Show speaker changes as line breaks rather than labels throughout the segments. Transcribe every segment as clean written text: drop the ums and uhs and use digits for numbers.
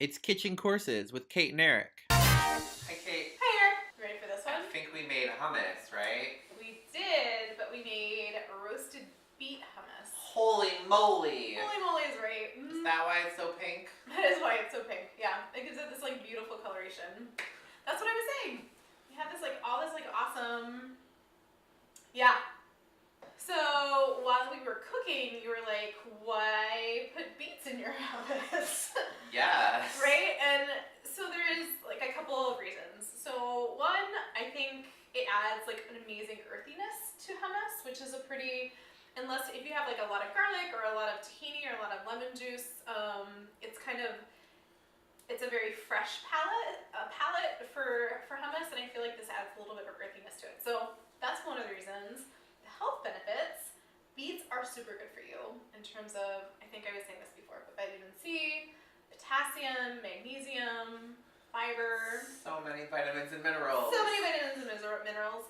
It's Kitchen Courses with Kate and Eric. Hi, Kate.
Hi, Eric. Ready for this one?
I think we made hummus, right?
We did, but we made roasted beet hummus.
Holy moly!
Holy moly is right.
Is that why it's so pink?
That is why it's so pink. Yeah, it gives it this like beautiful coloration. That's what I was saying. We have this like all this like awesome. Yeah. So while we were cooking, you were like, "Why put beets in your hummus?"
Yes.
Right? And so there is like a couple of reasons. So one, I think it adds like an amazing earthiness to hummus, which is a pretty, unless if you have like a lot of garlic or a lot of tahini or a lot of lemon juice, it's kind of, it's a very fresh palette for hummus, and I feel like this adds a little bit of earthiness to it. So that's one of the reasons. The health benefits, beets are super good for you in terms of, I think I was saying this before, but vitamin C, potassium, magnesium, fiber.
So many vitamins and minerals.
So many vitamins and minerals.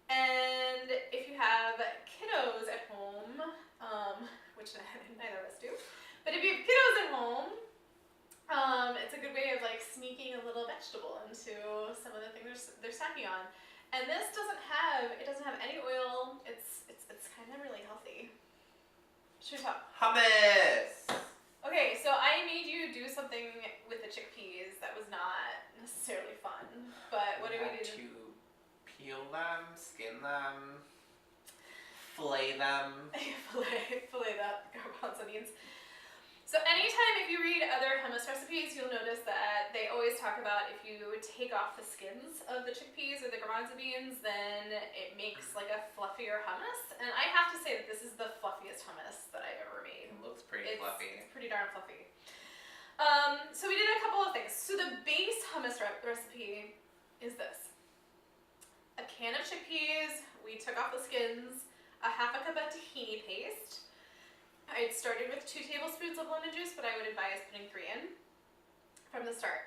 And if you have kiddos at home, which neither of us do, but if you have kiddos at home, it's a good way of like sneaking a little vegetable into some of the things they're snacking on. And this doesn't have any oil. It's kind of really healthy. Should we talk?
Hummus!
Okay, so I made you do something with the chickpeas that was not necessarily fun. But what did we do?
To peel them, skin them, fillet them.
fillet that garbanzo beans. So anytime if you read other hummus recipes, you'll notice that they always talk about if you take off the skins of the chickpeas or the garbanzo beans, then it makes like a fluffier hummus. And I have to say that this is the fluffiest hummus that I've ever made.
It looks pretty fluffy.
It's pretty darn fluffy. So we did a couple of things. So the base hummus recipe is this. A can of chickpeas, we took off the skins, a half a cup of tahini paste. I had started with 2 tablespoons of lemon juice, but I would advise putting 3 in from the start.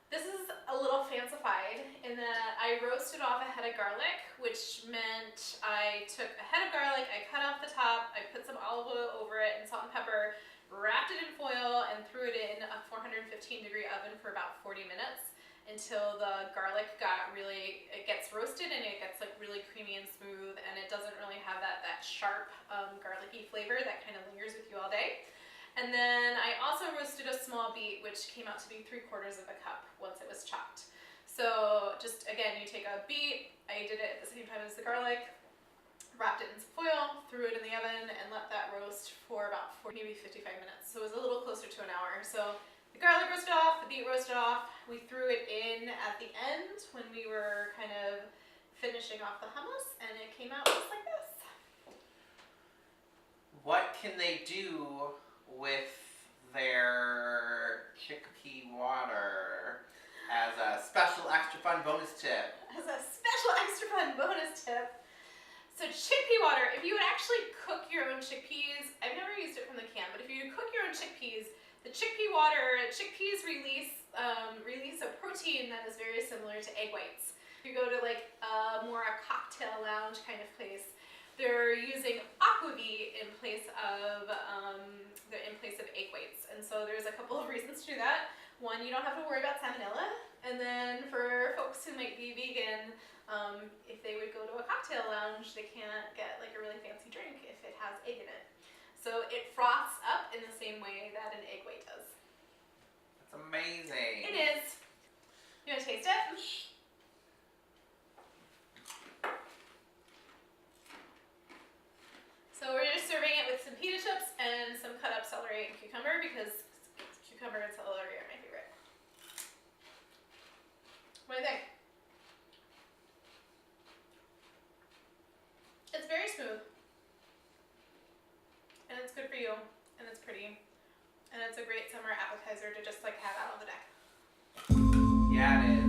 This is a little fancified in that I roasted off a head of garlic, which meant I took a head of garlic, I cut off the top, I put some olive oil over it and salt and pepper, wrapped it in foil, and threw it in a 415-degree oven for about 40 minutes until the garlic gets roasted and it gets like really creamy and smooth, and it doesn't really have that sharp garlicky flavor that kind of lingers with you all day. And then I also roasted a small beet, which came out to be 3/4 of a cup once it was chopped. So just again, you take a beet, I did it at the same time as the garlic, wrapped it in some foil, threw it in the oven, and let that roast for about 40, maybe 55 minutes. So it was a little closer to an hour. So the garlic roasted off, the beet roasted off. We threw it in at the end when we were kind of finishing off the hummus, and it came out just like this.
What can they do with their chickpea water as a special extra fun bonus tip?
As a special extra fun bonus tip. So chickpea water, if you would actually cook your own chickpeas, I've never used it from the can, but if you cook your own chickpeas, the chickpea water, chickpeas release a protein that is very similar to egg whites. If you go to like a cocktail lounge kind of place, they're using aquavit in place of egg whites, and so there's a couple of reasons to do that. One, you don't have to worry about salmonella, and then for folks who might be vegan, if they would go to a cocktail lounge, they can't get like a really fancy drink if it has egg in it. So it froths up in the same way that an egg white does.
That's amazing.
It is. You want to taste it? So we're just serving it with some pita chips and some cut up celery and cucumber, because cucumber and celery are my favorite. What do you think? It's very smooth. And it's good for you, and it's pretty, and it's a great summer appetizer to just like have out on the deck.
Yeah, it is.